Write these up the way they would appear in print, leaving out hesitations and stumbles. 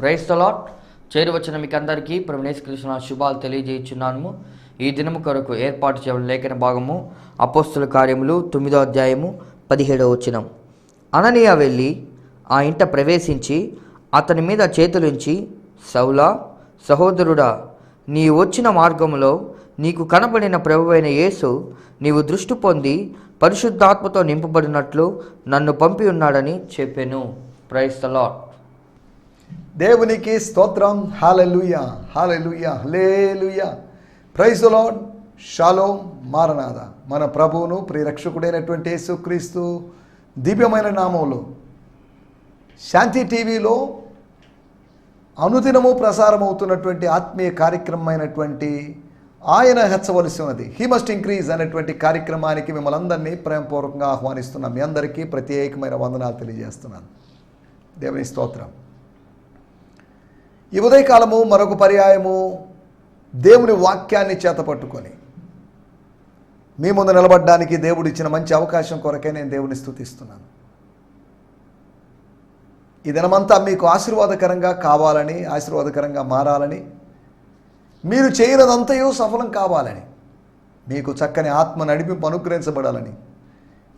Praise the lord. చేరువచ్చిన మీకు అందరికీ ప్రభువైన యేసుక్రీస్తు శుభాలు తెలియజేయుచున్నాను. ఈ దినము కొరకు ఏర్పాటు చేయబడిన లేఖన భాగము అపోస్తలుల కార్యములు 9వ అధ్యాయము 17వ వచనం. అననీయ వెళ్ళి ఆ ఇంట ప్రవేశించి అతని మీద చేతులుంచి, సౌలా, సహోదరుడా, నీ వచ్చిన మార్గములో నీకు కనబడిన ప్రభువైన యేసు నీవు దృష్టి పొంది పరిశుద్ధాత్మతో నింపబడినట్లు నన్ను పంపి ఉన్నాడని చెప్పెను. Praise the lord. దేవునికి స్తోత్రం. Hallelujah, hallelujah, hallelujah. Praise the lord. Shalom, maranatha. మన ప్రభువును ప్రియరక్షకుడైనటువంటి యేసుక్రీస్తు దివ్యమైన నామంలో శాంతి టీవీలో అనుదినము ప్రసారమవుతున్నటువంటి ఆత్మీయ కార్యక్రమమైనటువంటి ఆయన హెచ్చవలసి ఉన్నది, హీ మస్ట్ ఇంక్రీజ్ అనేటువంటి కార్యక్రమానికి మిమ్మల్ని అందరినీ ప్రేమపూర్వకంగా ఆహ్వానిస్తున్నాం. మీ అందరికీ ప్రత్యేకమైన వందనాలు తెలియజేస్తున్నాను. దేవుని స్తోత్రం. ఈ ఉదయకాలము మరొక పర్యాయము దేవుని వాక్యాన్ని చేతపట్టుకొని మీ ముందు నిలబడడానికి దేవుడు ఇచ్చిన మంచి అవకాశం కొరకే నేను దేవుని స్తుతిస్తున్నాను. ఈ దినమంతా మీకు ఆశీర్వాదకరంగా కావాలని, ఆశీర్వాదకరంగా మారాలని, మీరు చేయనదంతయు సఫలం కావాలని, మీకు చక్కని ఆత్మ నడిపింపు అనుగ్రహించబడాలని,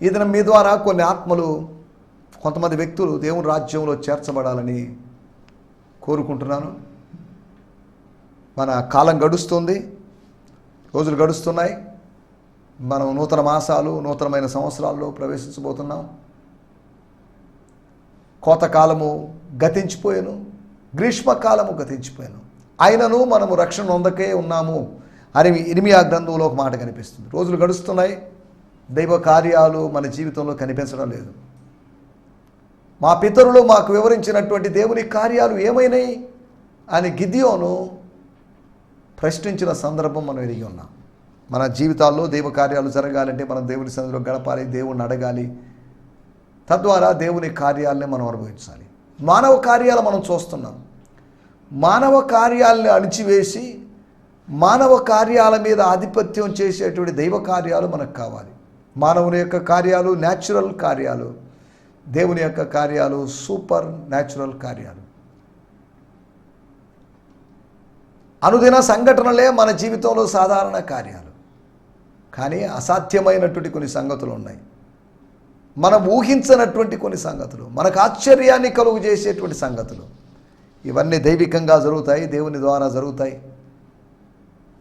ఈ దినం మీ ద్వారా కొన్ని ఆత్మలు, కొంతమంది వ్యక్తులు దేవుని రాజ్యంలో చేర్చబడాలని కోరుకుంటున్నాను. మన కాలం గడుస్తుంది, రోజులు గడుస్తున్నాయి. మనం నూతన మాసాలు, నూతనమైన సంవత్సరాల్లో ప్రవేశించబోతున్నాం. కోతకాలము గతించిపోయాను, గ్రీష్మకాలము గతించిపోయాను, అయినను మనము రక్షణ నొందకే ఉన్నాము అని ఇర్మియా గ్రంథంలో ఒక మాట కనిపిస్తుంది. రోజులు గడుస్తున్నాయి, దైవ కార్యాలు మన జీవితంలో కనిపించడం లేదు. మా పితరులు మాకు వివరించినటువంటి దేవుని కార్యాలు ఏమైనాయి అని గిద్యోను ప్రశ్నించిన సందర్భం మనం ఎరిగి ఉన్నాం. మన జీవితాల్లో దైవ కార్యాలు జరగాలంటే మనం దేవుని సన్నిధిలో గడపాలి, దేవుణ్ణి అడగాలి, తద్వారా దేవుని కార్యాలని మనం అనుభవించాలి. మానవ కార్యాలు మనం చూస్తున్నాం. మానవ కార్యాలని అణిచివేసి మానవ కార్యాల మీద ఆధిపత్యం చేసేటువంటి దైవ కార్యాలు మనకు కావాలి. మానవుని యొక్క కార్యాలు న్యాచురల్ కార్యాలు, దేవుని యొక్క కార్యాలు సూపర్ న్యాచురల్ కార్యాలు. అనుదిన సంఘటనలే మన జీవితంలో సాధారణ కార్యాలు, కానీ అసాధ్యమైనటువంటి కొన్ని సంగతులు ఉన్నాయి. మనం ఊహించనటువంటి కొన్ని సంగతులు, మనకు ఆశ్చర్యాన్ని కలుగు చేసేటువంటి సంగతులు, ఇవన్నీ దైవికంగా జరుగుతాయి, దేవుని ద్వారా జరుగుతాయి,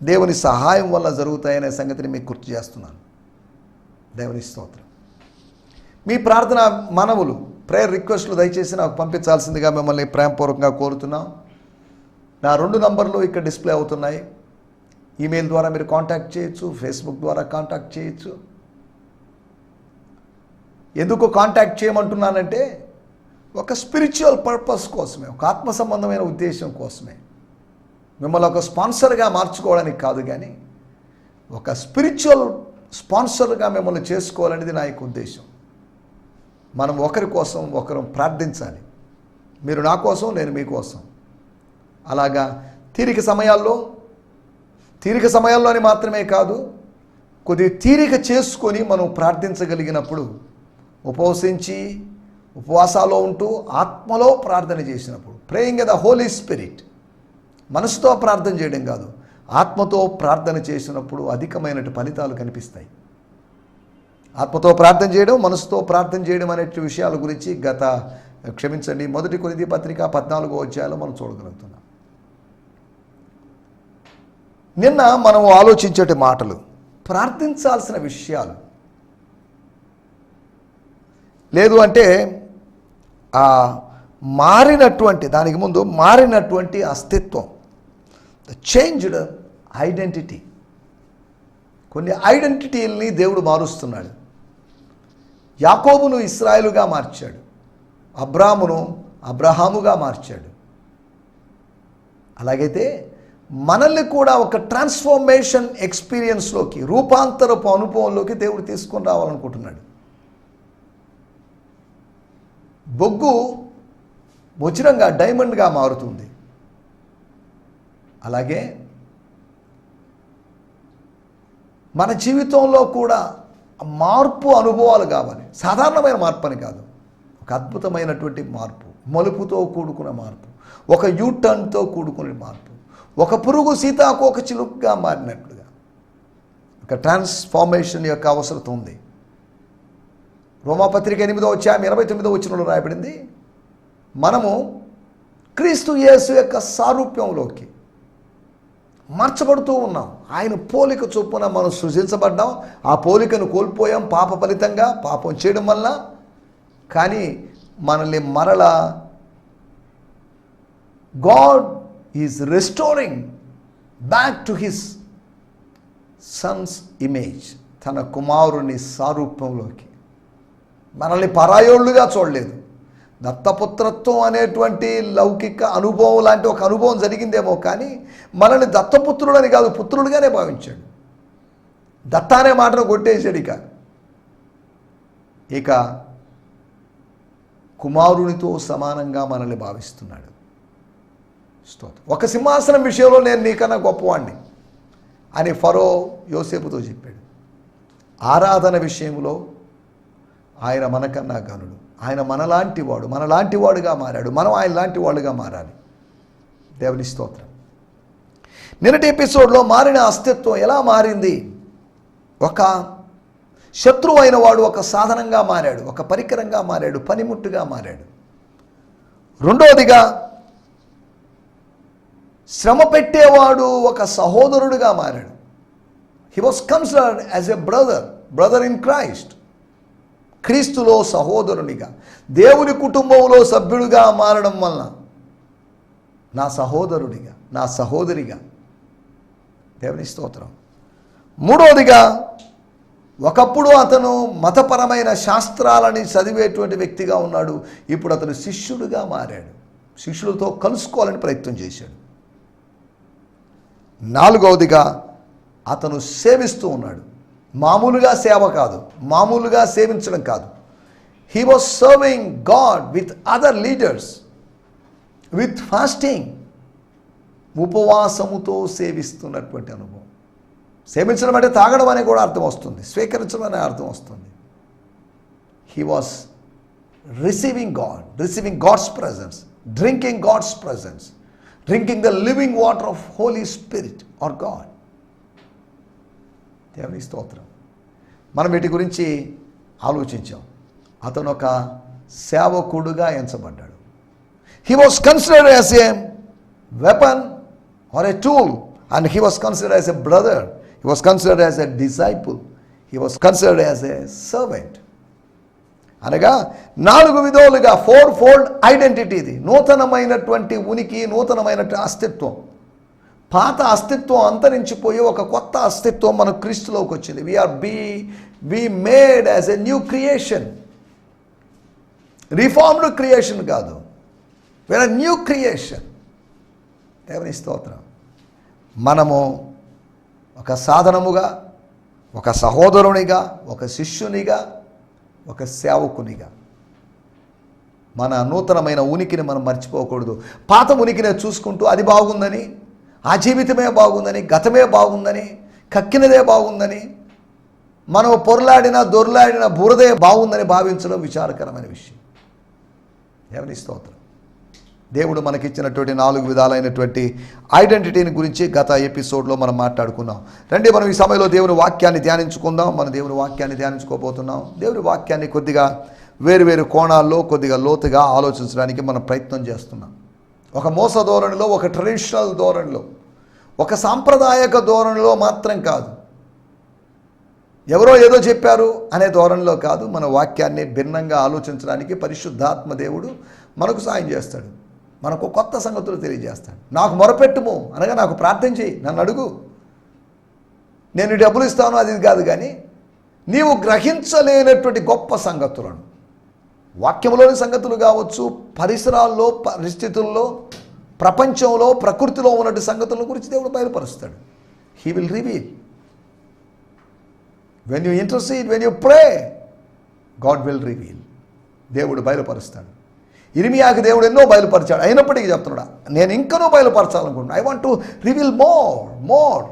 దేవుని సహాయం వల్ల జరుగుతాయి అనే సంగతిని మీకు గుర్తు చేస్తున్నాను. దేవుని స్తోత్రం. మీ ప్రార్థన మనవులు, ప్రేయర్ రిక్వెస్ట్లు దయచేసి నాకు పంపించాల్సిందిగా మిమ్మల్ని ప్రేమపూర్వకంగా కోరుతున్నాం. నా 2 నంబర్లు ఇక్కడ డిస్ప్లే అవుతున్నాయి. ఈమెయిల్ ద్వారా మీరు కాంటాక్ట్ చేయొచ్చు, ఫేస్బుక్ ద్వారా కాంటాక్ట్ చేయొచ్చు. ఎందుకు కాంటాక్ట్ చేయమంటున్నానంటే ఒక స్పిరిచువల్ పర్పస్ కోసమే, ఒక ఆత్మ సంబంధమైన ఉద్దేశం కోసమే. మిమ్మల్ని ఒక స్పాన్సర్గా మార్చుకోవడానికి కాదు, కానీ ఒక స్పిరిచువల్ స్పాన్సర్గా మిమ్మల్ని చేసుకోవాలనేది నా యొక్క ఉద్దేశం. మనం ఒకరి కోసం ఒకరు ప్రార్థించాలి. మీరు నా కోసం, నేను మీకోసం. అలాగా తీరిక సమయాల్లోని మాత్రమే కాదు, కొద్ది తీరిక చేసుకొని మనం ప్రార్థించగలిగినప్పుడు, ఉపవాసాల్లో ఉంటూ ఆత్మలో ప్రార్థన చేసినప్పుడు, ప్రేయింగ్ ద హోలీ స్పిరిట్, మనసుతో ప్రార్థన చేయడం కాదు, ఆత్మతో ప్రార్థన చేసినప్పుడు అధికమైన ఫలితాలు కనిపిస్తాయి. ఆత్మతో ప్రార్థన చేయడం, మనసుతో ప్రార్థన చేయడం అనే విషయాల గురించి క్షమించండి 1 కొరింథీ పత్రిక 14వ అధ్యాయంలో మనం చూడగలుగుతున్నాం. నిన్న మనం ఆలోచించేటి మాటలు, ప్రార్థించాల్సిన విషయాలు, లేదు అంటే మారినటువంటి, దానికి ముందు మారినటువంటి అస్తిత్వం, ద చేంజ్డ్ ఐడెంటిటీ. కొన్ని ఐడెంటిటీల్ని దేవుడు మారుస్తున్నాడు. యాకోబును ఇశ్రాయేలుగా మార్చాడు, అబ్రామును అబ్రహాముగా మార్చాడు. అలాగైతే మనల్ని కూడా ఒక ట్రాన్స్ఫర్మేషన్ ఎక్స్పీరియన్స్లోకి, రూపాంతరపు అనుభవంలోకి దేవుడు తీసుకొని రావాలనుకుంటున్నాడు. బొగ్గు వజ్రంగా, డైమండ్గా మారుతుంది. అలాగే మన జీవితంలో కూడా మార్పు అనుభవాలు కావాలి. సాధారణమైన మార్పు అని కాదు, ఒక అద్భుతమైనటువంటి మార్పు, మలుపుతో కూడుకున్న మార్పు, ఒక యూటర్న్తో కూడుకునే మార్పు, ఒక పురుగు సీతాకోక చిలుకగా మారినట్లుగా ఒక ట్రాన్స్ఫార్మేషన్ యొక్క అవసరం ఉంది. రోమాపత్రిక 8వ అధ్యాయం 29వ వచనంలో రాయబడింది, మనము క్రీస్తు యేసు యొక్క సారూప్యంలోకి మార్చబడుతూ ఉన్నాం. ఆయన పోలిక చొప్పున మనం సృజించబడ్డాం. ఆ పోలికను కోల్పోయాం పాప ఫలితంగా, పాపం చేయడం వల్ల. కానీ మనల్ని మరలా God is restoring back to his Sons image, తన కుమారుని సారూప్యంలోకి. మనల్ని పరాయోళ్ళుగా చూడలేదు. దత్తపుత్రత్వం అనేటువంటి లౌకిక అనుభవం లాంటి ఒక అనుభవం జరిగిందేమో, కానీ మనల్ని దత్తపుత్రులని కాదు, పుత్రులుగానే భావించాడు. దత్త అనే మాటను కొట్టేశాడు. ఇక కుమారునితో సమానంగా మనల్ని భావిస్తున్నాడు. స్తోత్రం. ఒక సింహాసనం విషయంలో నేను నీకన్నా గొప్పవాణ్ణి అని ఫరో యోసేపుతో చెప్పాడు. ఆరాధన విషయంలో ఆయన మనకన్నా గనుడు. ఆయన మనలాంటి వాడుగా మారాడు. మనం ఆయన లాంటి వాడుగా మారాలి. దేవుని స్తోత్రం. నిన్నటి ఎపిసోడ్లో మారిన అస్తిత్వం ఎలా మారింది? ఒక శత్రువు అయిన వాడు ఒక సాధనంగా మారాడు, ఒక పరికరంగా మారాడు, పనిముట్టుగా మారాడు. రెండవదిగా శ్రమ పెట్టేవాడు ఒక సహోదరుడిగా మారాడు. He was considered as a brother in Christ. క్రీస్తులో సహోదరునిగా, దేవుని కుటుంబంలో సభ్యుడిగా మారడం వలన నా సహోదరుడిగా, నా సహోదరిగా. దేవుని స్తోత్రం. మూడవదిగా, ఒకప్పుడు అతను మతపరమైన శాస్త్రాలని చదివేటువంటి వ్యక్తిగా ఉన్నాడు. ఇప్పుడు అతను శిష్యుడిగా మారాడు. శిష్యులతో కలుసుకోవాలని ప్రయత్నం చేశాడు. నాలుగవదిగా, అతను సేవిస్తూ ఉన్నాడు. మామూలుగా సేవ కాదు, మామూలుగా సేవించడం కాదు. He was serving God with other leaders, with fasting. ఉపవాసముతో సేవిస్తున్నటువంటి అనుభవం. సేవించడం అంటే తాగడం అనే కూడా అర్థం వస్తుంది, స్వీకరించడం అనే అర్థం వస్తుంది. He was receiving God's presence, drinking God's presence, drinking the living water of Holy Spirit or God. దేవుని స్తోత్రం. మనం వీటి గురించి ఆలోచించాం. అతను ఒక సేవకుడుగా ఎంచబడ్డాడు. He was considered as a weapon or a tool, and he was considered as a brother. He was considered as a disciple. He was considered as a servant. అనగా 4 విధాలుగా 4-fold ఐడెంటిటీ. ఇది నూతనమైనటువంటి ఉనికి, నూతనమైనటువంటి అస్తిత్వం. పాత అస్తిత్వం అంతరించిపోయి ఒక కొత్త అస్తిత్వం మన క్రీస్తులోకి వచ్చింది. We made as a new creation. Reformed creation కాదు, వీఆర్ న్యూ క్రియేషన్. దేవుని స్తోత్రం. మనము ఒక సాధనముగా, ఒక సహోదరునిగా, ఒక శిష్యునిగా, ఒక సేవకునిగా మన నూతనమైన ఉనికిని మనం మర్చిపోకూడదు. పాత ఉనికినే చూసుకుంటూ అది బాగుందని, ఆ జీవితమే బాగుందని, గతమే బాగుందని, కక్కినదే బాగుందని, మనం దొర్లాడిన బురదే బాగుందని భావించడం విచారకరమైన విషయం. దేవుని స్తోత్రం. దేవుడు మనకిచ్చినటువంటి 4 విధాలైనటువంటి ఐడెంటిటీని గురించి గత ఎపిసోడ్లో మనం మాట్లాడుకున్నాం. రండి మనం ఈ సమయంలో దేవుని వాక్యాన్ని ధ్యానించుకుందాం. మనం దేవుని వాక్యాన్ని ధ్యానించుకోబోతున్నాం. దేవుని వాక్యాన్ని కొద్దిగా వేరు కోణాల్లో కొద్దిగా లోతుగా ఆలోచించడానికి మనం ప్రయత్నం చేస్తున్నాం. ఒక మోస ధోరణిలో, ఒక ట్రెడిషనల్ ధోరణిలో, ఒక సాంప్రదాయక ధోరణిలో మాత్రం కాదు, ఎవరో ఏదో చెప్పారు అనే ధోరణిలో కాదు. మన వాక్యాన్ని భిన్నంగా ఆలోచించడానికి పరిశుద్ధాత్మ దేవుడు మనకు సాయం చేస్తాడు. మనకు కొత్త సంగతులు తెలియజేస్తాడు. నాకు మొరపెట్టుము అనగా నాకు ప్రార్థన చేయి, నన్ను అడుగు, నేను డబ్బులు ఇస్తాను, అది కాదు. కానీ నీవు గ్రహించలేనటువంటి గొప్ప సంగతులను, వాక్యంలోని సంగతులు కావచ్చు, పరిసరాల్లో, పరిస్థితుల్లో, ప్రపంచంలో, ప్రకృతిలో ఉన్నటువంటి సంగతుల గురించి దేవుడు బయలుపరుస్తాడు. He will reveal. When you intercede, when you pray, God will reveal. దేవుడు బయలుపరుస్తాడు. ఇర్మియాకి దేవుడు ఎన్నో బయలుపరిచాడు. అయినప్పటికీ చెప్తున్నాడు, నేను ఇంకనూ బయలుపరచాలనుకుంటున్నాను. I want to reveal more.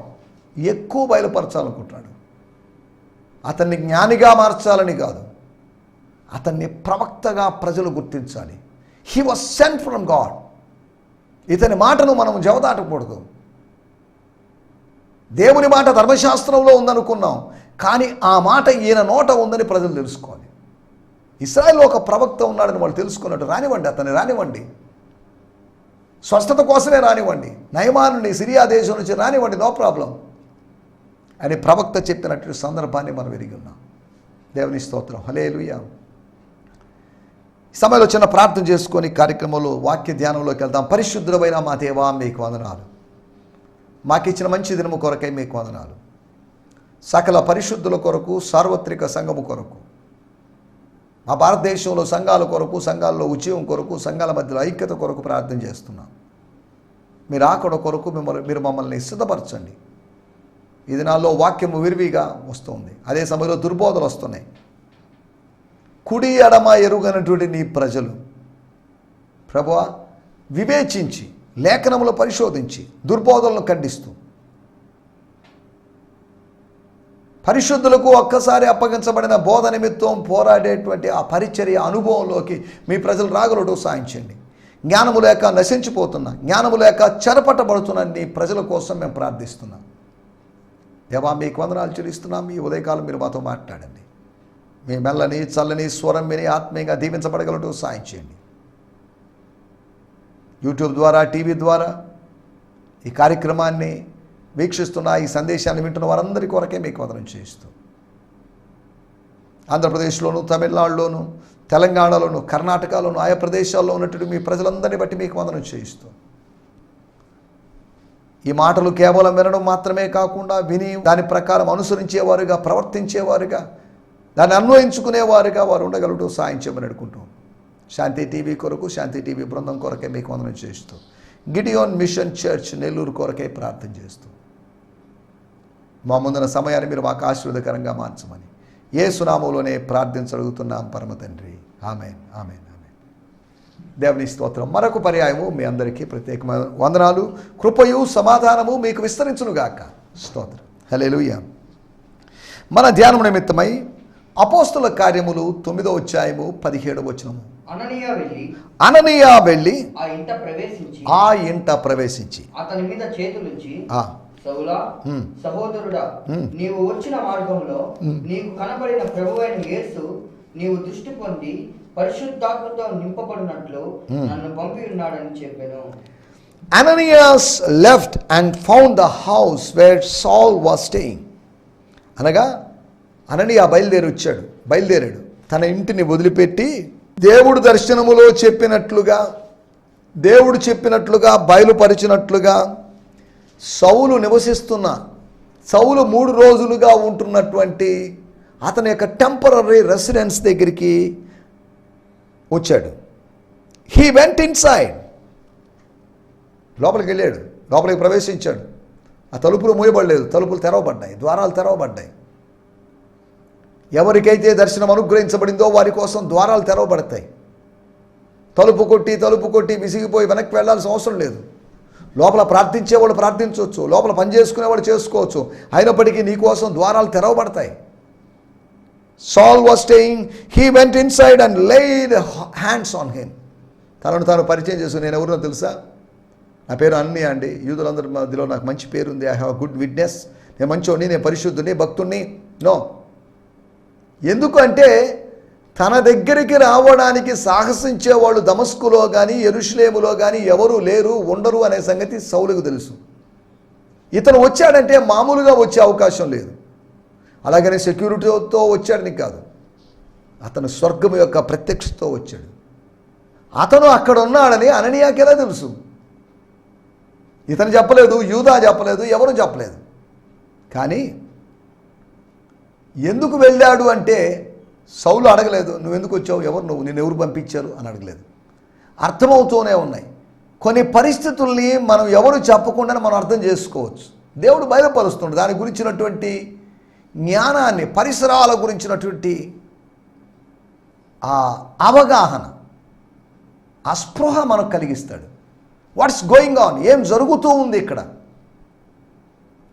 ఎక్కువ బయలుపరచాలనుకుంటున్నాడు. అతన్ని జ్ఞానిగా మార్చాలని కాదు, అతన్ని ప్రవక్తగా ప్రజలు గుర్తించాలి. He was sent from God. ఇతని మాటను మనం జవదాటకూడదు. దేవుని మాట ధర్మశాస్త్రంలో ఉందనుకున్నాం, కానీ ఆ మాట ఈయన నోట ఉందని ప్రజలు తెలుసుకోవాలి. ఇశ్రాయేల్లో ఒక ప్రవక్త ఉన్నాడని వాళ్ళు తెలుసుకున్నట్టు రానివ్వండి, అతన్ని రానివ్వండి, స్వస్థత కోసమే రానివ్వండి, నయమానుని సిరియా దేశం నుంచి రానివ్వండి, నో ప్రాబ్లం అని ప్రవక్త చెప్పినట్టు సందర్భాన్ని మనం ఎరిగి ఉన్నాం. దేవుని స్తోత్రం, హల్లెలూయా. ఈ సమయంలో చిన్న ప్రార్థన చేసుకొని కార్యక్రమంలో వాక్య ధ్యానంలోకి వెళ్తాం. పరిశుద్ధుడైన మా దేవా, మీకు వందనాలు. మాకు ఇచ్చిన మంచి దినము కొరకై మీకు వందనాలు. సకల పరిశుద్ధుల కొరకు, సార్వత్రిక సంఘము కొరకు, మా భారతదేశంలో సంఘాల కొరకు, సంఘాల్లో ఉద్యోగం కొరకు, సంఘాల మధ్యలో ఐక్యత కొరకు ప్రార్థన చేస్తున్నాం. మీరు ఆకడ కొరకు మీరు మమ్మల్ని సిద్ధపరచండి. ఈ దినాల్లో వాక్యము విరివిగా వస్తుంది, అదే సమయంలో దుర్బోధలు వస్తున్నాయి. కుడి ఎడమ ఎరుగనటువంటి నీ ప్రజలు ప్రభువా వివేచించి, లేఖనములు పరిశోధించి, దుర్బోధలను ఖండిస్తూ, పరిశుద్ధులకు ఒక్కసారి అప్పగించబడిన బోధ నిమిత్తం పోరాడేటువంటి ఆ పరిచర్య అనుభవంలోకి మీ ప్రజలు రాగలడు సాయించండి. జ్ఞానము లేక నశించిపోతున్నా, జ్ఞానము లేక చెరపట్టబడుతున్న నీ ప్రజల కోసం మేము ప్రార్థిస్తున్నాం. దేవా, మీకు వందనాలు చెల్లిస్తున్నాం. ఈ ఉదయకాలం మీరు మాతో మాట్లాడండి. మీ మెల్లని చల్లని స్వరం విని ఆత్మీయంగా దీవించబడగలడు సాయించండి. యూట్యూబ్ ద్వారా, టీవీ ద్వారా ఈ కార్యక్రమాన్ని వీక్షిస్తున్న, ఈ సందేశాన్ని వింటున్న వారందరి కొరకే మీకు వందనం చేస్తూ, ఆంధ్రప్రదేశ్లోను, తమిళనాడులోను, తెలంగాణలోను, కర్ణాటకలోను, ఆయా ప్రదేశాల్లో ఉన్నటువంటి మీ ప్రజలందరినీ బట్టి మీకు వందనం చేస్తూ, ఈ మాటలు కేవలం వినడం మాత్రమే కాకుండా విని దాని ప్రకారం అనుసరించేవారుగా, ప్రవర్తించేవారుగా, దాన్ని అన్వయించుకునేవారుగా వారు ఉండగలడు సాయం చేయమని అడుగుకుంటాం. శాంతి టీవీ కొరకు, శాంతి టీవీ బృందం కొరకే మీకు వందనం చేస్తూ, గిడియోన్ మిషన్ చర్చ్ నెల్లూరు కొరకే ప్రార్థన చేస్తూ, మా ముందున్న సమయాన్ని మీరు మాకు ఆశీర్వాదకరంగా మార్చమని యేసు నామములోనే ప్రార్థించగలుగుతున్నాం పరమ తండ్రి. ఆమేన్, ఆమేన్, ఆమేన్. దేవుని స్తోత్రం. మరొక పర్యాయము మీ అందరికీ ప్రత్యేకమైన వందనాలు. కృపయు సమాధానము మీకు విస్తరించునుగాక. స్తోత్రం, హల్లెలూయా. మన ధ్యానం నిమిత్తమై అపోస్తల కార్యములు 9వ అధ్యాయము 17వ వచనము. అననీయ వెళ్ళి ఆ ఇంట ప్రవేశించి అతని మీద చేతులుంచి, సౌలా, సహోదరుడా, నీవు వచ్చిన మార్గంలో నీకు కనబడిన ప్రభువైన యేసు నీవు దృష్టి పొంది పరిశుద్ధాత్మతో నింపబడినట్లు నన్ను పంపి ఉన్నాడని చెప్పాను. Ananias left and found the house where Saul was staying. అనగా అననీయ బయలుదేరాడు తన ఇంటిని వదిలిపెట్టి దేవుడు దర్శనములో చెప్పినట్లుగా, దేవుడు చెప్పినట్లుగా బయలుపరిచినట్లుగా సౌలు నివసిస్తున్న, సౌలు 3 రోజులుగా ఉంటున్నటువంటి అతని యొక్క టెంపరరీ రెసిడెన్స్ దగ్గరికి వచ్చాడు. హీ వెంట్ ఇన్సైడ్, లోపలికి వెళ్ళాడు, లోపలికి ప్రవేశించాడు. ఆ తలుపులు మూయబడలేదు, తలుపులు తెరవబడ్డాయి, ద్వారాలు తెరవబడ్డాయి. ఎవరికైతే దర్శనం అనుగ్రహించబడిందో వారి కోసం ద్వారాలు తెరవబడతాయి. తలుపు కొట్టి విసిగిపోయి వెనక్కి వెళ్ళాల్సిన అవసరం లేదు. లోపల ప్రార్థించేవాళ్ళు ప్రార్థించవచ్చు, లోపల పనిచేసుకునేవాళ్ళు చేసుకోవచ్చు, అయినప్పటికీ నీ కోసం ద్వారాలు తెరవబడతాయి. Saul was staying, he went inside and laid hands on him. తనను తాను పరిచయం చేసుకుని, నేను ఎవరినో తెలుసా, నా పేరు అననీయ అండి, యూదులందరి మధ్యలో నాకు మంచి పేరు ఉంది, I have a good witness, నేను మంచోడిని, నేను పరిశుద్ధుని, భక్తుడిని. నో, ఎందుకు అంటే తన దగ్గరికి రావడానికి సాహసించేవాళ్ళు దమస్కులో కానీ యెరూషలేములో కానీ ఎవరు లేరు, ఉండరు అనే సంగతి సౌలుకు తెలుసు. ఇతను వచ్చాడంటే మామూలుగా వచ్చే అవకాశం లేదు. అలాగనే సెక్యూరిటీతో వచ్చాడని కాదు, అతను స్వర్గం యొక్క ప్రత్యక్షతో వచ్చాడు. అతను అక్కడ ఉన్నాడని అననీయాకి ఎలా తెలుసు? ఇతను చెప్పలేదు, యూదా చెప్పలేదు, ఎవరు చెప్పలేదు. కానీ ఎందుకు వెళ్ళాడు అంటే సౌలు అడగలేదు, నువ్వెందుకు వచ్చావు, ఎవరు నువ్వు, నిన్ను ఎవరు పంపించారు అని అడగలేదు. అర్థమవుతూనే ఉన్నాయి. కొన్ని పరిస్థితుల్ని మనం ఎవరు చెప్పకుండానే మనం అర్థం చేసుకోవచ్చు. దేవుడు బయలుపరుస్తుండు దాని గురించినటువంటి జ్ఞానాన్ని, పరిసరాల గురించినటువంటి ఆ అవగాహన, ఆ స్పృహ మనకు కలిగిస్తాడు. వాట్స్ గోయింగ్ ఆన్, ఏం జరుగుతూ ఉంది ఇక్కడ,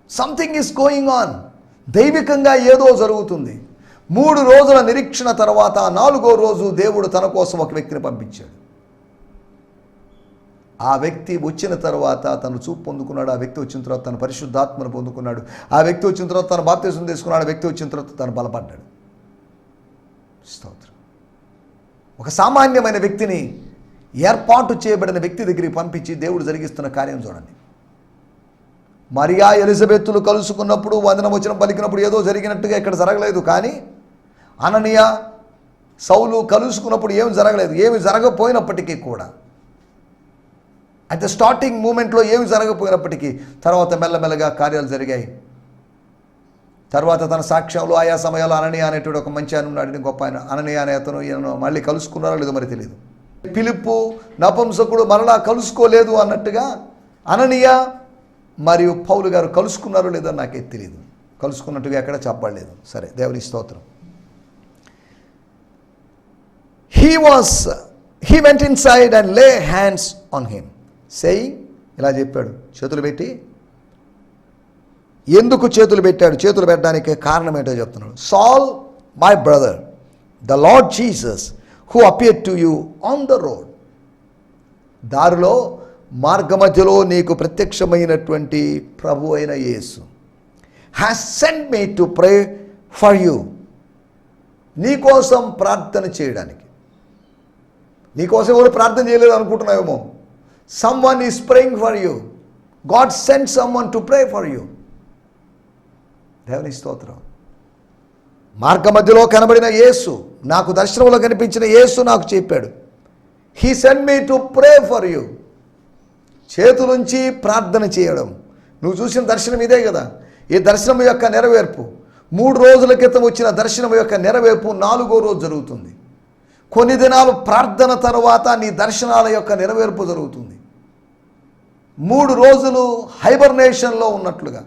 సంథింగ్ ఈస్ గోయింగ్ ఆన్. దైవికంగా ఏదో జరుగుతుంది. 3 రోజుల నిరీక్షణ తర్వాత 4వ రోజు దేవుడు తన కోసం ఒక వ్యక్తిని పంపించాడు. ఆ వ్యక్తి వచ్చిన తర్వాత తను చూపు పొందుకున్నాడు, ఆ వ్యక్తి వచ్చిన తర్వాత తను పరిశుద్ధాత్మను పొందుకున్నాడు, ఆ వ్యక్తి వచ్చిన తర్వాత తను బాప్తిసం తీసుకున్నాడు, ఆ వ్యక్తి వచ్చిన తర్వాత తను బలపడ్డాడు. స్తోత్రం. ఒక సామాన్యమైన వ్యక్తిని ఏర్పాటు చేయబడిన వ్యక్తి దగ్గరికి పంపించి దేవుడు జరిగిస్తున్న కార్యం చూడండి. మరియా ఎలిజబెత్తులు కలుసుకున్నప్పుడు వందనం వచనం పలికినప్పుడు ఏదో జరిగినట్టుగా ఇక్కడ జరగలేదు. కానీ అననీయ సౌలు కలుసుకున్నప్పుడు ఏమి జరగలేదు. ఏమి జరగపోయినప్పటికీ కూడా అట్ ద స్టార్టింగ్ మూమెంట్లో ఏమి జరగపోయినప్పటికీ తర్వాత మెల్లమెల్లగా కార్యాలు జరిగాయి. తర్వాత తన సాక్ష్యంలో ఆయా సమయాల్లో అననీయ అనేటువంటి ఒక మంచి ఆయన ఉన్నాడు, గొప్ప ఆయన. అననీయ అనే అతను ఈయన మళ్ళీ కలుసుకున్నారో లేదో మరి తెలియదు. ఫిలిప్పు నపుంసకుడు మరలా కలుసుకోలేదు అన్నట్టుగా అననీయ మరియు పౌలు గారు కలుసుకున్నారో లేదో నాకే తెలియదు. కలుసుకున్నట్టుగా ఎక్కడ చెప్పబడలేదు. సరే, దేవుని స్తోత్రం. He went inside and lay hands on him, saying, ఇలా చెప్పాడు, చేతులు పెట్టి. ఎందుకు చేతులు పెట్టాడు? చేతులు పెట్టడానికి కారణం ఏంటో చెప్తున్నాడు. Saul, my brother, the Lord Jesus, who appeared to you on the road. దారిలో మార్గమధ్యలో నీకు ప్రత్యక్షమైనటువంటి ప్రభు అయిన యేసు has sent me to pray for you. నీకోసం ప్రార్థన చేయడానికి. నీకోసం ఎవరు ప్రార్థన చేయలేదు అనుకుంటున్నావేమో. someone is praying for you. God sent someone to pray for you. దేవుని స్తోత్రం. మార్గ మధ్యలో కనబడిన యేసు, నాకు దర్శనంలో కనిపించిన యేసు నాకు చెప్పాడు, he sent me to pray for you. చేతులుంచి ప్రార్థన చేయడం. నువ్వు చూసిన దర్శనం ఇదే కదా. ఈ దర్శనం యొక్క నెరవేర్పు 3 రోజుల క్రితం వచ్చిన దర్శనం యొక్క నెరవేర్పు 4వ రోజు జరుగుతుంది. కొన్ని దినాలు ప్రార్థన తర్వాత నీ దర్శనాల యొక్క నెరవేర్పు జరుగుతుంది. 3 రోజులు హైబర్నేషన్లో ఉన్నట్లుగా,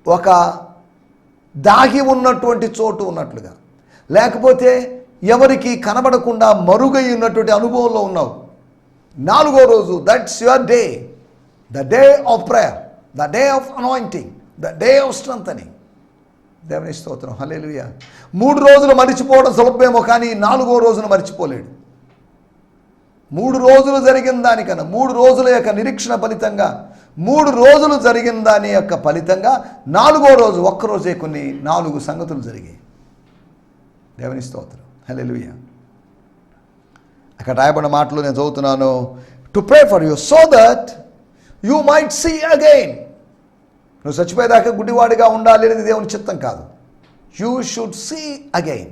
ఒక దాగి ఉన్నటువంటి చోటు ఉన్నట్లుగా, లేకపోతే ఎవరికి కనబడకుండా మరుగై ఉన్నటువంటి అనుభవంలో ఉన్నావు. 4వ రోజు, that's your day, the day of prayer, the day of anointing, the day of strengthening. దేవుని స్తోత్రం, హల్లెలూయా. 3 రోజులు మరిచిపోవడం సులభమేమో, కానీ 4వ రోజును మరిచిపోలేడు. 3 రోజులు జరిగిన దానికన్నా 3 రోజుల యొక్క నిరీక్షణ ఫలితంగా 3 రోజులు జరిగిన దాని యొక్క ఫలితంగా 4వ రోజు ఒక్కరోజే కొన్ని 4 సంగతులు జరిగాయి. దేవుని స్తోత్రం, హల్లెలూయా. అక్కడ రాయబడిన మాటలు నేను చదువుతున్నాను. To pray for you so that you might see again. నువ్వు చచ్చిపోయేదాకా గుడ్డివాడిగా ఉండాలి అనేది దేవుని చిత్తం కాదు. You should see again.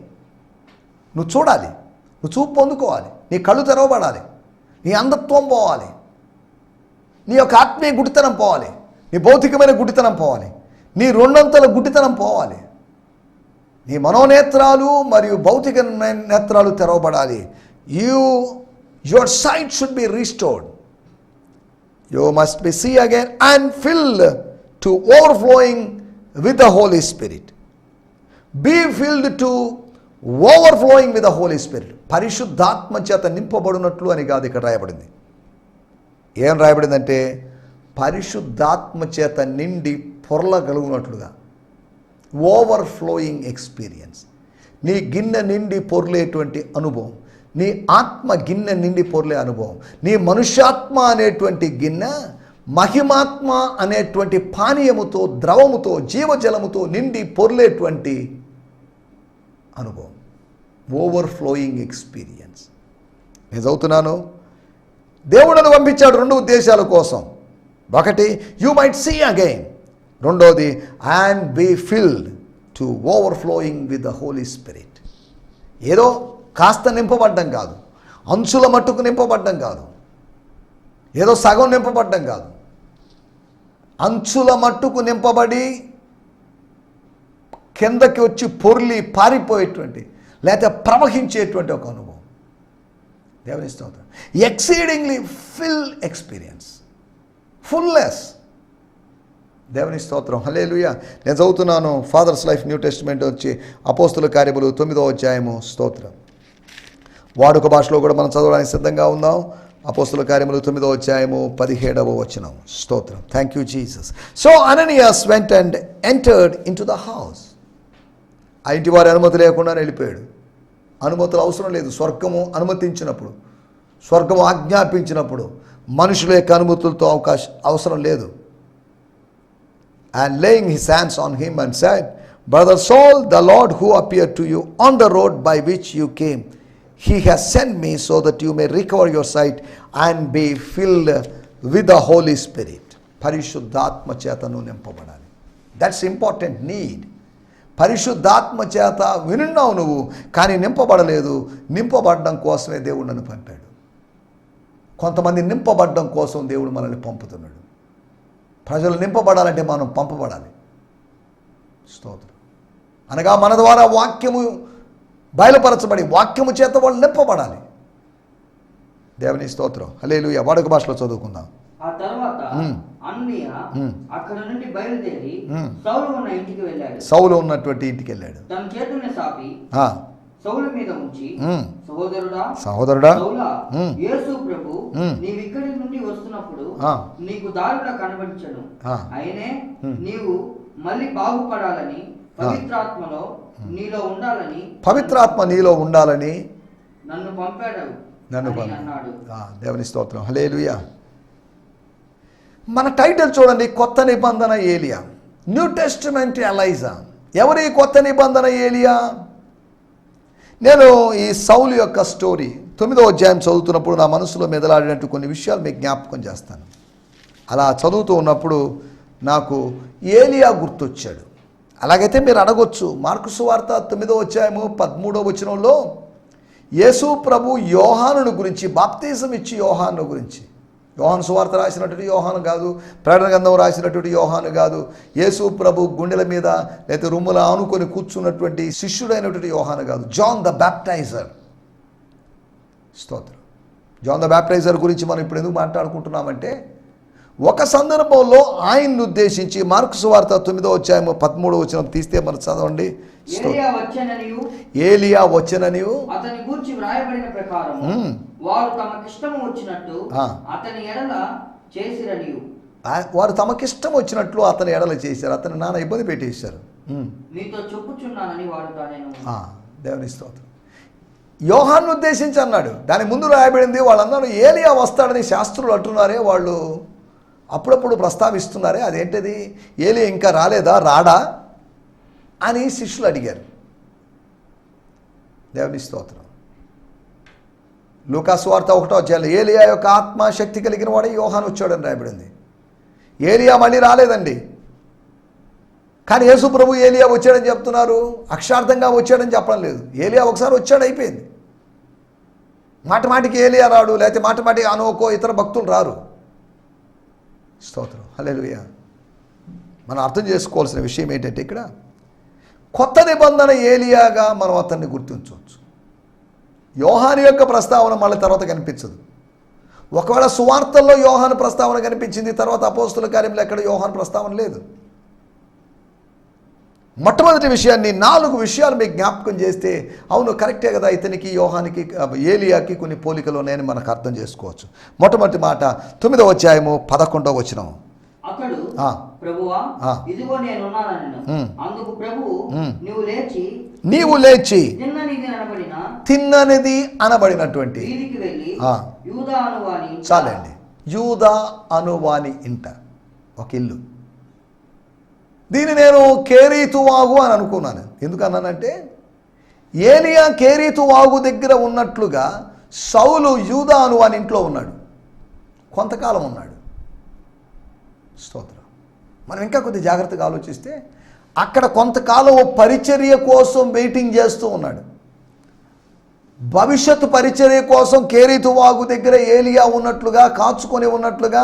నువ్వు చూడాలి, నువ్వు చూపు పొందుకోవాలి, నీ కళ్ళు తెరవబడాలి, నీ అంధత్వం పోవాలి, నీ యొక్క ఆత్మీయ గుడితనం పోవాలి, నీ భౌతికమైన గుడితనం పోవాలి, నీ 2 గుడితనం పోవాలి, నీ మనోనేత్రాలు మరియు భౌతిక నేత్రాలు తెరవబడాలి. Your sight should be restored. You must be see again and filled to overflowing with the Holy Spirit. Be filled to overflowing with the Holy Spirit. పరిశుద్ధాత్మ చేత నింపబడినట్లు అని కాదు ఇక్కడ రాయబడింది. ఏం రాయబడిందంటే పరిశుద్ధాత్మ చేత నిండి పొర్లగలుగునట్లుగా. Overflowing experience. నీ గిన్నె నిండి పొర్లేటువంటి అనుభవం, నీ ఆత్మ గిన్నె నిండి పొర్లే అనుభవం, నీ మనుష్యాత్మ అనేటువంటి గిన్నె మహిమాత్మ అనేటువంటి పానీయముతో, ద్రవముతో, జీవజలముతో నిండి పొర్లేటువంటి అనుభవం. Overflowing experience. నేను చదువుతున్నాను. దేవుడును పంపించాడు 2 ఉద్దేశాల కోసం. ఒకటి, యూ మైట్ సీ అగైన్. రెండోది, and be filled to overflowing with the Holy Spirit. ఏదో కాస్త నింపబడ్డం కాదు, అంచుల మట్టుకు నింపబడ్డం కాదు, ఏదో సగం నింపబడ్డం కాదు, అంచుల మట్టుకు నింపబడి కిందకి వచ్చి పొర్లి పారిపోయేటువంటి లేకపోతే ప్రవహించేటువంటి ఒక అనుభవం. దేవుని స్తోత్రం. Exceedingly fill experience, fullness. దేవుని స్తోత్రం, హల్లెలూయా. నేను చదువుతున్నాను ఫాదర్స్ లైఫ్ న్యూ టెస్టిమెంట్ వచ్చి అపోస్తుల కార్యములు 9వ అధ్యాయము. స్తోత్రం. వాడుక భాషలో కూడా మనం చదవడానికి సిద్ధంగా ఉందాం. అపోస్తుల కార్యములు 9వ అధ్యాయము 17వ వచనం. స్తోత్రం. Thank you Jesus. So Ananias went and entered in to the house. ఆ ఇంటి వారి అనుమతి లేకుండా వెళ్ళిపోయాడు. అనుమతులు అవసరం లేదు. స్వర్గము అనుమతించినప్పుడు స్వర్గం ఆజ్ఞాపించినప్పుడు మనుషుల యొక్క అనుమతులతో అవసరం లేదు. And laying his hands on him and said, Brother Saul, the Lord who appeared to you on the road by which you came, he has sent me so that you may recover your sight and be filled with the Holy Spirit. పరిశుద్ధాత్మ చేతను నింపబడాలి. That's important need. పరిశుద్ధాత్మ చేత వినున్నావు నువ్వు, కానీ నింపబడలేదు. నింపబడడం కోసమే దేవుడు నన్ను పంపాడు. కొంతమంది నింపబడడం కోసం దేవుడు మనల్ని పంపుతున్నాడు. ప్రజలు నింపబడాలంటే మనం పంపబడాలి. స్తోత్రం. అనగా మన ద్వారా వాక్యము బయలుపరచబడి వాక్యము చేత వాళ్ళు నింపబడాలి. దేవుని స్తోత్రం. హల్లెలూయా. వాడుక భాషలో చదువుకుందాం. ఆ తర్వాత అన్నయ్య అక్కడ నుండి బయలుదేరి సౌలు ఉన్న ఇంటికి వెళ్ళాడు. సౌలు ఉన్నటువంటి ఇంటికి వెళ్ళాడు. తన చేతుల్ని సాపి సౌలు మీద ఉంచి, సహోదరుడా సౌలా, యేసు ప్రభు నీవిక్కడి నుండి వస్తున్నప్పుడు నీకు దారిలో కనబడించను. అయినే నీవు మళ్ళీ బాగుపడాలని పవిత్రాత్మలో నీలో ఉండాలని, పవిత్రాత్మ నీలో ఉండాలని నన్ను పంపాడు అన్నాడు. దేవుని స్తోత్రం. హల్లెలూయా. మన టైటిల్ చూడండి, కొత్త నిబంధన ఏలియా, న్యూ టెస్టిమెంట్ ఎలైజా. ఎవరి కొత్త నిబంధన ఏలియా? నేను ఈ సౌలు యొక్క స్టోరీ 9వ అధ్యాయం చదువుతున్నప్పుడు నా మనసులో మెదలాడినట్టు కొన్ని విషయాలు మీకు జ్ఞాపకం చేస్తాను. అలా చదువుతూ ఉన్నప్పుడు నాకు ఏలియా గుర్తొచ్చాడు. అలాగైతే మీరు అడగొచ్చు, మార్కు సువార్త 9వ అధ్యాయము 13వ వచనంలో యేసు ప్రభు యోహానును గురించి, బాప్తిజం ఇచ్చి యోహాను గురించి, యోహాను సువార్త రాసినటువంటి యోహాను కాదు, ప్రకటన గ్రంథం రాసినటువంటి యోహాను కాదు, యేసు ప్రభు గుండెల మీద లేకపోతే రొమ్ముల ఆనుకొని కూర్చున్నటువంటి శిష్యుడైనటువంటి యోహాను కాదు, జాన్ ద బ్యాప్టైజర్. స్తోత్రం. జాన్ ద బ్యాప్టైజర్ గురించి మనం ఇప్పుడు ఎందుకు మాట్లాడుకుంటున్నామంటే, ఒక సందర్భంలో ఆయన్ని ఉద్దేశించి మార్కు సువార్త 9వ అధ్యాయము 13వ వచనం తీస్తే మనం చదవండి. ఏలియా వచ్చెననియు అతని గూర్చి వ్రాయబడిన ప్రకారం వారు తమకిష్టము వచ్చినట్టు అతని ఎడల చేసిరనియు. వారు తమకిష్టం వచ్చినట్లు అతని ఎడల చేశారు. అతని నాన్న ఇబ్బంది పెట్టేశారు. నీతో చెప్పుచున్నానని వాడుతా నేను. దేవుని స్తోత్రం. యోహాను ఉద్దేశించి అన్నాడు. దాని ముందు రాయబడింది, వాళ్ళందరూ ఏలియా వస్తాడని శాస్త్రులు అంటున్నారే, వాళ్ళు అప్పుడప్పుడు ప్రస్తావిస్తున్నారే, అదేంటిది, ఏలియా ఇంకా రాలేదా, రాడా అని శిష్యులు అడిగారు. దేవుని స్తోత్రం. లూకా సువార్త 1వ అధ్యాయంలో ఏలియా యొక్క ఆత్మ శక్తి కలిగిన వాడే యోహాను వచ్చాడని రాయబడింది. ఏలియా మళ్ళీ రాలేదండి. కానీ యేసు ప్రభు ఏలియా వచ్చాడని చెప్తున్నారు. అక్షార్థంగా వచ్చాడని చెప్పడం లేదు. ఏలియా ఒకసారి వచ్చాడు, అయిపోయింది. మాటిమాటికి ఏలియా రాడు, లేకపోతే మాటిమాటికి అనుకో ఇతర భక్తులు రారు. స్తోత్రం. హల్లెలూయా. మనం అర్థం చేసుకోవాల్సిన విషయం ఏంటంటే, ఇక్కడ కొత్త నిబంధన ఏలియాగా మనం అతన్ని గుర్తించవచ్చు. యోహాను యొక్క ప్రస్తావన మళ్ళీ తర్వాత కనిపించదు. ఒకవేళ సువార్తల్లో యోహాను ప్రస్తావన కనిపించింది, తర్వాత అపోస్తుల కార్యంలో ఎక్కడ యోహాను ప్రస్తావన లేదు. మొట్టమొదటి విషయాన్ని 4 విషయాలు మీకు జ్ఞాపకం చేస్తే, అవును కరెక్టే కదా, ఇతనికి యోహానికి ఏలియాకి కొన్ని పోలికలు ఉన్నాయని మనకు అర్థం చేసుకోవచ్చు. మొట్టమొదటి మాట 9వ అధ్యాయము 11వ వచనం. అతడు ప్రభువా ఇదిగో నేనున్నానని. అందుకు ప్రభువు నీవు లేచి తిన్ననిది అనబడినటువంటి చాలండి, యూదా అనువాని ఇంట ఒక ఇల్లు. దీన్ని నేను కేరీతు వాగు అని అనుకున్నాను. ఎందుకన్నానంటే, ఏలియా కేరీతు వాగు దగ్గర ఉన్నట్లుగా సౌలు యూదా అనువాని ఇంట్లో ఉన్నాడు, కొంతకాలం ఉన్నాడు. స్తోత్రం. మనం ఇంకా కొద్ది జాగ్రత్తగా ఆలోచిస్తే, అక్కడ కొంతకాలం పరిచర్య కోసం వెయిటింగ్ చేస్తూ ఉన్నాడు. భవిష్యత్తు పరిచర్య కోసం కేరీతు వాగు దగ్గర ఏలియా ఉన్నట్లుగా, కాచుకొని ఉన్నట్లుగా,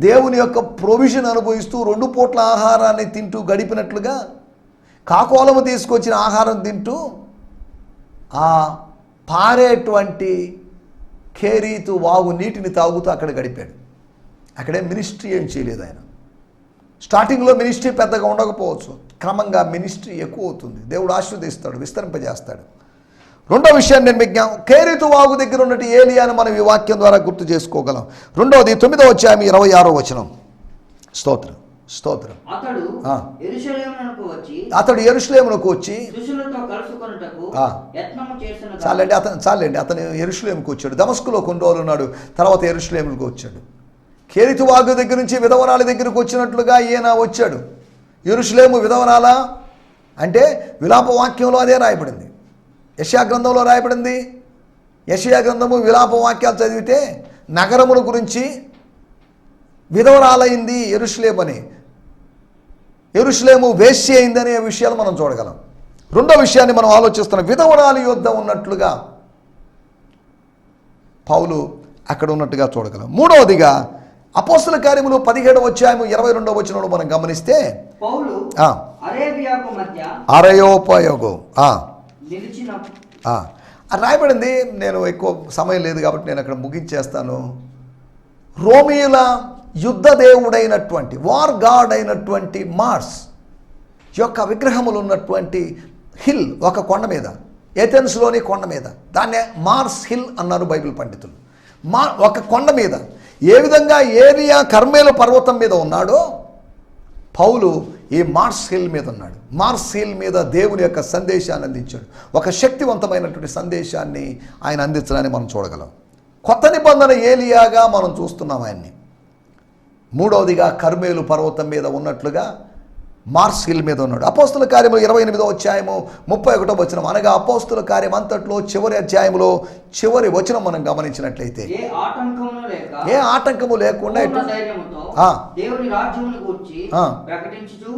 దేవుని యొక్క ప్రొవిజన్ అనుభవిస్తూ 2 పూట్ల ఆహారాన్ని తింటూ గడిపినట్లుగా, కాకోలము తీసుకొచ్చిన ఆహారం తింటూ ఆ పారేటువంటి కేరీతు వాగు నీటిని తాగుతూ అక్కడ గడిపాడు. అక్కడే మినిస్ట్రీ ఏం చేయలేదు ఆయన. స్టార్టింగ్లో మినిస్ట్రీ పెద్దగా ఉండకపోవచ్చు, క్రమంగా మినిస్ట్రీ ఎక్కువ అవుతుంది. దేవుడు ఆశీర్వదిస్తాడు, విస్తరింపజేస్తాడు. రెండో విషయాన్ని నేను మీకు కేరీతు వాగు దగ్గర ఉన్నట్టు ఏలియాను మనం ఈ వాక్యం ద్వారా గుర్తు చేసుకోగలం. రెండవది 9వ అధ్యాయం 26వ వచనం. స్తోత్రం. స్తోత్రం. అతడు ఆ. యెరూషలేమునకు వచ్చి అతడు యెరూషలేమునకు వచ్చి శిష్యులతో కలుసుకొనుటకు ఆ. యత్నము చేసిన చాలండి అతను యెరూషలేముకు వచ్చాడు. దమస్కులో కొన్ని రోజులు ఉన్నాడు, తర్వాత యెరూషలేముకు వచ్చాడు. కేరితు వాగు దగ్గర నుంచి విధవరాల దగ్గరకు వచ్చినట్లుగా ఈయన వచ్చాడు. యెరూషలేము విధవరాల అంటే విలాప వాక్యంలో అదే రాయబడింది, యెషయా గ్రంథంలో రాయబడింది. యెషయా గ్రంథము విలాప వాక్యాలు చదివితే నగరముల గురించి విధవరాలైంది యెరూషలేము అని, యెరూషలేము వేశ్య అయిందనే విషయాలు మనం చూడగలం. రెండో విషయాన్ని మనం ఆలోచిస్తున్నాం, విధవరాలి యొద్ద ఉన్నట్లుగా పౌలు అక్కడ ఉన్నట్టుగా చూడగలం. మూడవదిగా అపోస్తల కార్యములు 17వ అధ్యాయము 22వ వచనంలో మనం గమనిస్తే పౌలు అరేబియాకు మధ్య అరయోపయోగం నిలిచిన రాయబడింది. నేను ఎక్కువ సమయం లేదు కాబట్టి నేను అక్కడ ముగించేస్తాను. రోమీయుల యుద్ధ దేవుడైనటువంటి వార్ గాడ్ అయినటువంటి మార్స్ యొక్క విగ్రహములు ఉన్నటువంటి హిల్, ఒక కొండ మీద, ఏథెన్స్లోని కొండ మీద, దాన్నే మార్స్ హిల్ అన్నారు బైబిల్ పండితులు. ఒక కొండ మీద ఏ విధంగా ఏలియా కర్మేలు పర్వతం మీద ఉన్నాడో పౌలు ఈ మార్స్ హిల్ మీద ఉన్నాడు. మార్స్ హిల్ మీద దేవుని యొక్క సందేశాన్ని అందించాడు. ఒక శక్తివంతమైనటువంటి సందేశాన్ని ఆయన అందించడాన్ని మనం చూడగలం. కొత్త నిబంధన ఏలియాగా మనం చూస్తున్నాం ఆయన్ని. మూడవదిగా కర్మేలు పర్వతం మీద ఉన్నట్లుగా మార్స్ హిల్ మీద ఉన్నాడు. అపోస్తుల కార్యము 28వ అధ్యాయము 31వ వచనం, అనగా అపోస్తుల కార్యం అంతట్లో చివరి అధ్యాయంలో చివరి వచనం మనం గమనించినట్లయితే ఏ ఆటంకము లేకుండా దేవుని రాజ్యమును గూర్చి ప్రకటించుచు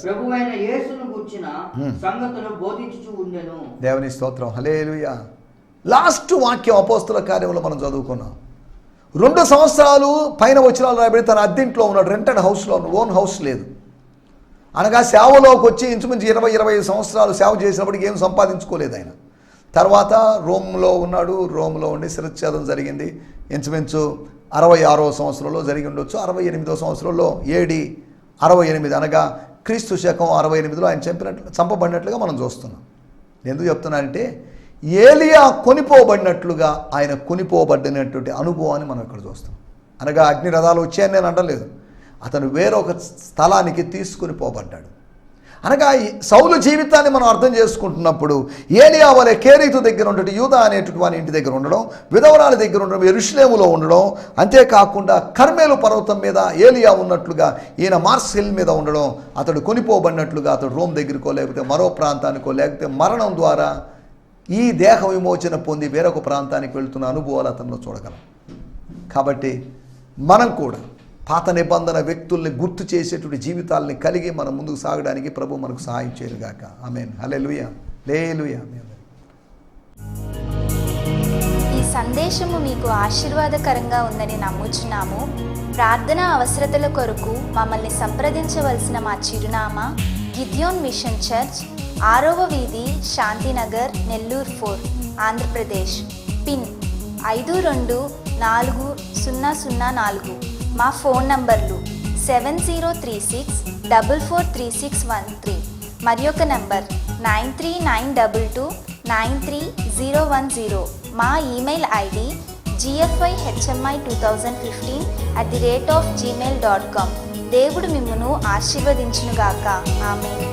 ప్రభువైన యేసును గూర్చిన సంగతులు బోధించుచు ఉండెను. దేవుని స్తోత్రం, హల్లెలూయా. లాస్ట్ వాక్యం అపోస్తుల కార్యంలో మనం చదువుకున్నాం. 2 సంవత్సరాలు పైన వచనాలు రాయబడి తన అద్దెంట్లో ఉన్నాడు, రెంటెడ్ హౌస్లో, ఓన్ హౌస్ లేదు. అనగా సేవలోకి వచ్చి ఇంచుమించు 20-25 సంవత్సరాలు సేవ చేసినప్పటికీ ఏం సంపాదించుకోలేదు ఆయన. తర్వాత రోమ్లో ఉన్నాడు, రోమ్లో ఉండి శిరచ్ఛేదం జరిగింది. ఇంచుమించు 66వ సంవత్సరంలో జరిగి ఉండొచ్చు. 68వ సంవత్సరంలో AD 68 అనగా క్రీస్తు శకం 68లో ఆయన చంపబడినట్లుగా మనం చూస్తున్నాం. ఎందుకు చెప్తున్నానంటే ఏలియా కొనిపోబడినట్లుగా ఆయన కొనిపోబడినటువంటి అనుభవాన్ని మనం ఇక్కడ చూస్తాం. అనగా అగ్ని రథాలు వచ్చాయని నేను అనలేదు, అతను వేరొక స్థలానికి తీసుకుని పోబడ్డాడు. అనగా సౌలు జీవితాన్ని మనం అర్థం చేసుకుంటున్నప్పుడు ఏలియా వలె కేరీతు దగ్గర ఉండడం, యూదా అనేటువంటి వాని ఇంటి దగ్గర ఉండడం, విధవరాల దగ్గర ఉండడం, యెరూషలేములో ఉండడం, అంతేకాకుండా కర్మేలు పర్వతం మీద ఏలియా ఉన్నట్లుగా ఈయన మార్స్ హిల్ మీద ఉండడం, అతడు కొనిపోబడినట్లుగా అతడు రోమ్ దగ్గరకో లేకపోతే మరో ప్రాంతానికో లేకపోతే మరణం ద్వారా ఈ దేహ విమోచన పొంది వేరొక ప్రాంతానికి వెళుతున్న అనుభవాలు అతనిలో చూడగలం. కాబట్టి మనం కూడా పాత నిబంధన వ్యక్తుల్ని గుర్తు చేసేటువంటి జీవితాలని కలిగి మనం ముందుకు సాగడానికి ప్రభు మనకు సహాయం చేయరుగాక. ఆమేన్, హల్లెలూయా, హల్లెలూయా. ఈ సందేశము మీకు ఆశీర్వాదకరంగా ఉందని నమ్ముచున్నాము. ప్రార్థన అవసరతల కొరకు మమ్మల్ని సంప్రదించవలసిన మా చిరునామా గిద్యోన్ మిషన్ చర్చ్, 6వ వీధి, శాంతినగర్, నెల్లూరు 4, ఆంధ్రప్రదేశ్. పిన్ 524004. మా ఫోన్ నంబర్లు 7036443613 మరి ఒక నంబర్ 9392293010. మా ఈమెయిల్ ID gfihmi2015@gmail.com. దేవుడు మిమ్మును ఆశీర్వదించునుగాక. ఆమేన్.